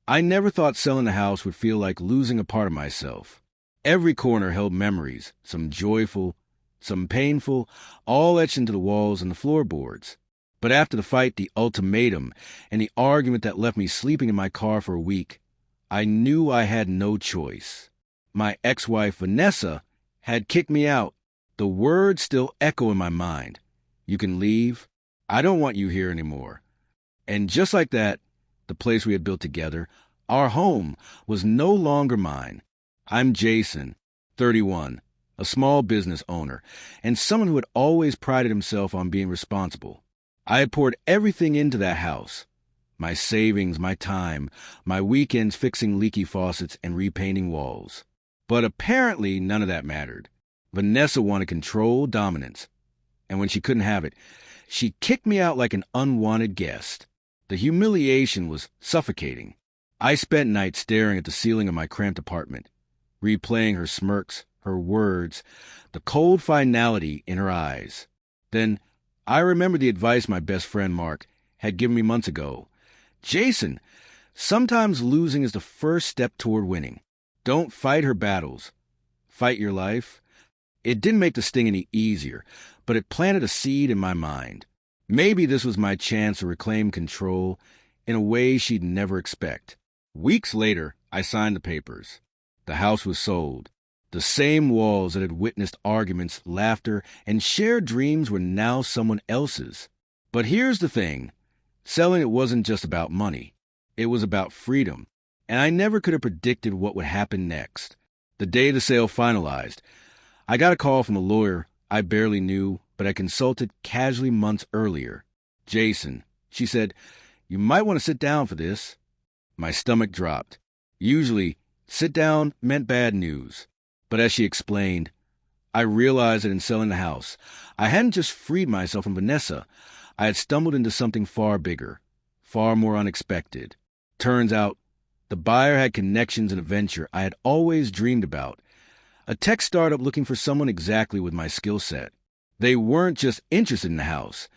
I never thought selling the house would feel like losing a part of myself. Every corner held memories, some joyful, some painful, all etched into the walls and the floorboards. But after the fight, the ultimatum, and the argument that left me sleeping in my car for a week, I knew I had no choice. My ex-wife, Vanessa, had kicked me out. The words still echo in my mind. You can leave. I don't want you here anymore. And just like that, the place we had built together, our home, was no longer mine. I'm Jason, 31, a small business owner, and someone who had always prided himself on being responsible. I had poured everything into that house. My savings, my time, my weekends fixing leaky faucets and repainting walls. But apparently none of that mattered. Vanessa wanted control, dominance. And when she couldn't have it, she kicked me out like an unwanted guest. The humiliation was suffocating. I spent nights staring at the ceiling of my cramped apartment, replaying her smirks, her words, the cold finality in her eyes. Then I remembered the advice my best friend Mark had given me months ago. Jason, sometimes losing is the first step toward winning. Don't fight her battles. Fight your life. It didn't make the sting any easier, but it planted a seed in my mind. Maybe this was my chance to reclaim control in a way she'd never expect. Weeks later, I signed the papers. The house was sold. The same walls that had witnessed arguments, laughter, and shared dreams were now someone else's. But here's the thing. Selling it wasn't just about money. It was about freedom. And I never could have predicted what would happen next. The day the sale finalized, I got a call from a lawyer I barely knew, but I consulted casually months earlier. Jason, she said, you might want to sit down for this. My stomach dropped. Usually, sit down meant bad news. But as she explained, I realized that in selling the house, I hadn't just freed myself from Vanessa. I had stumbled into something far bigger, far more unexpected. Turns out, the buyer had connections and a venture I had always dreamed about. A tech startup looking for someone exactly with my skill set. They weren't just interested in the house.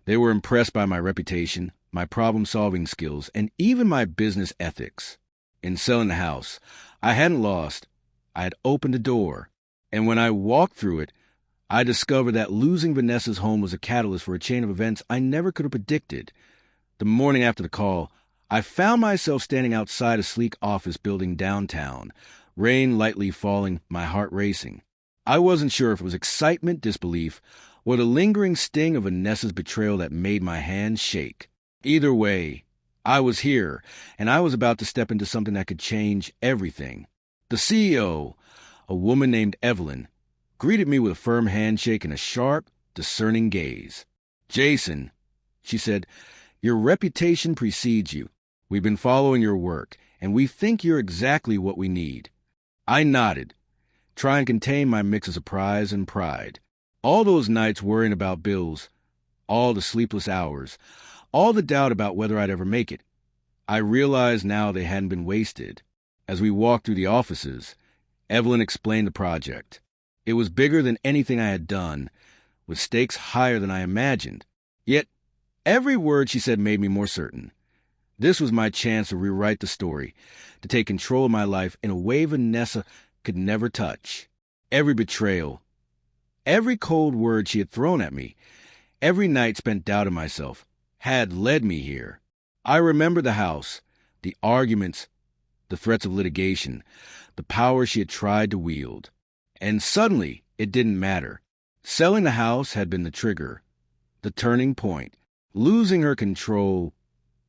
They were impressed by my reputation, my problem-solving skills, and even my business ethics. In selling the house, I hadn't lost. I had opened a door. And when I walked through it, I discovered that losing Vanessa's home was a catalyst for a chain of events I never could have predicted. The morning after the call, I found myself standing outside a sleek office building downtown, rain lightly falling, my heart racing. I wasn't sure if it was excitement, disbelief, or the lingering sting of Vanessa's betrayal that made my hands shake. Either way, I was here, and I was about to step into something that could change everything. The CEO, a woman named Evelyn, greeted me with a firm handshake and a sharp, discerning gaze. Jason, she said, your reputation precedes you. We've been following your work, and we think you're exactly what we need. I nodded, trying to contain my mix of surprise and pride. All those nights worrying about bills, all the sleepless hours, all the doubt about whether I'd ever make it. I realized now they hadn't been wasted. As we walked through the offices, Evelyn explained the project. It was bigger than anything I had done, with stakes higher than I imagined. Yet, every word she said made me more certain. This was my chance to rewrite the story, to take control of my life in a way Vanessa could never touch. Every betrayal, every cold word she had thrown at me, every night spent doubting myself, had led me here. I remembered the house, the arguments, the threats of litigation, the power she had tried to wield. And suddenly, it didn't matter. Selling the house had been the trigger, the turning point. Losing her control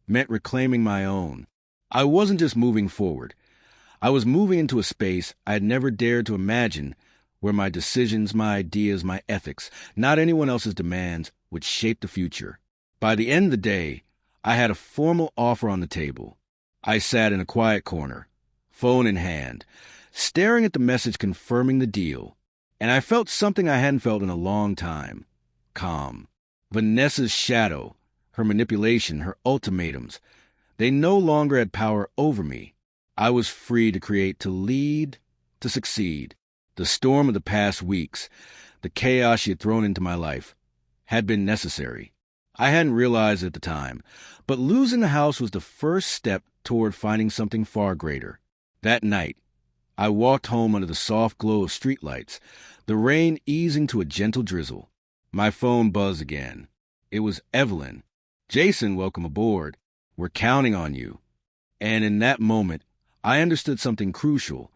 meant reclaiming my own. I wasn't just moving forward. I was moving into a space I had never dared to imagine, where my decisions, my ideas, my ethics, not anyone else's demands, would shape the future. By the end of the day, I had a formal offer on the table. I sat in a quiet corner, phone in hand, staring at the message confirming the deal, and I felt something I hadn't felt in a long time. Calm. Vanessa's shadow, her manipulation, her ultimatums, they no longer had power over me. I was free to create, to lead, to succeed. The storm of the past weeks, the chaos she had thrown into my life, had been necessary. I hadn't realized it at the time, but losing the house was the first step toward finding something far greater. That night, I walked home under the soft glow of streetlights, the rain easing to a gentle drizzle. My phone buzzed again. It was Evelyn. "Jason, welcome aboard. We're counting on you." And in that moment, I understood something crucial.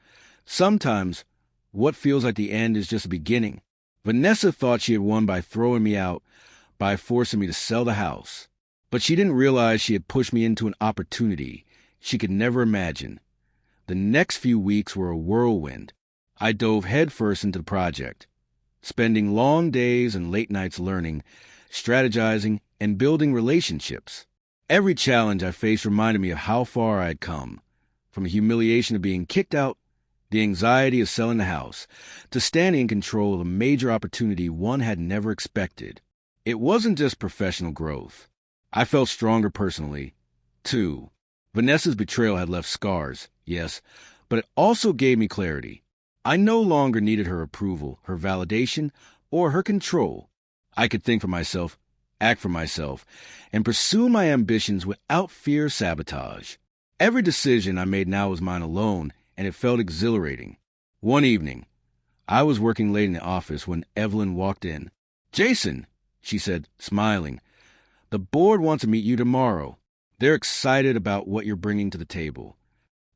Sometimes, what feels like the end is just a beginning. Vanessa thought she had won by throwing me out, by forcing me to sell the house. But she didn't realize she had pushed me into an opportunity she could never imagine. The next few weeks were a whirlwind. I dove headfirst into the project, spending long days and late nights learning, strategizing, and building relationships. Every challenge I faced reminded me of how far I had come, from the humiliation of being kicked out, the anxiety of selling the house, to standing in control of a major opportunity one had never expected. It wasn't just professional growth. I felt stronger personally, too. Vanessa's betrayal had left scars, yes, but it also gave me clarity. I no longer needed her approval, her validation, or her control. I could think for myself, act for myself, and pursue my ambitions without fear of sabotage. Every decision I made now was mine alone, and it felt exhilarating. One evening, I was working late in the office when Evelyn walked in. "Jason," she said, smiling, "the board wants to meet you tomorrow. They're excited about what you're bringing to the table."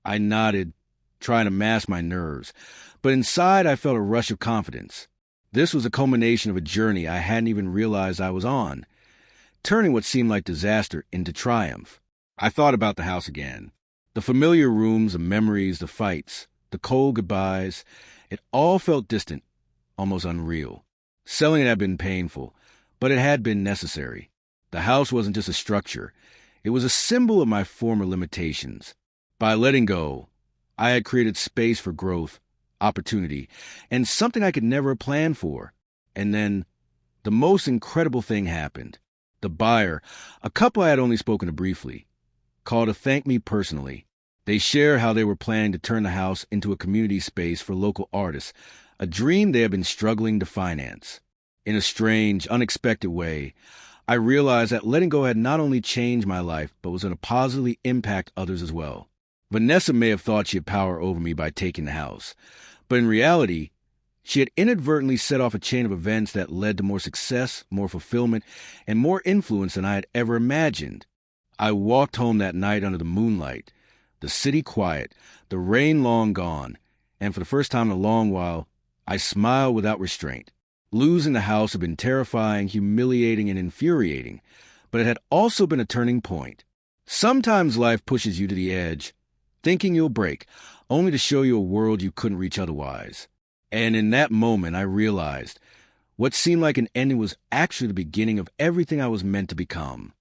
I nodded, trying to mask my nerves, but inside I felt a rush of confidence. This was a culmination of a journey I hadn't even realized I was on, turning what seemed like disaster into triumph. I thought about the house again. The familiar rooms, the memories, the fights, the cold goodbyes, it all felt distant, almost unreal. Selling it had been painful, but it had been necessary. The house wasn't just a structure. It was a symbol of my former limitations. By letting go, I had created space for growth, opportunity, and something I could never have planned for. And then, the most incredible thing happened. The buyer, a couple I had only spoken to briefly, called to thank me personally. They shared how they were planning to turn the house into a community space for local artists, a dream they had been struggling to finance. In a strange, unexpected way, I realized that letting go had not only changed my life, but was going to positively impact others as well. Vanessa may have thought she had power over me by taking the house, but in reality, she had inadvertently set off a chain of events that led to more success, more fulfillment, and more influence than I had ever imagined. I walked home that night under the moonlight, the city quiet, the rain long gone, and for the first time in a long while, I smiled without restraint. Losing the house had been terrifying, humiliating, and infuriating, but it had also been a turning point. Sometimes life pushes you to the edge, thinking you'll break, only to show you a world you couldn't reach otherwise. And in that moment, I realized what seemed like an ending was actually the beginning of everything I was meant to become.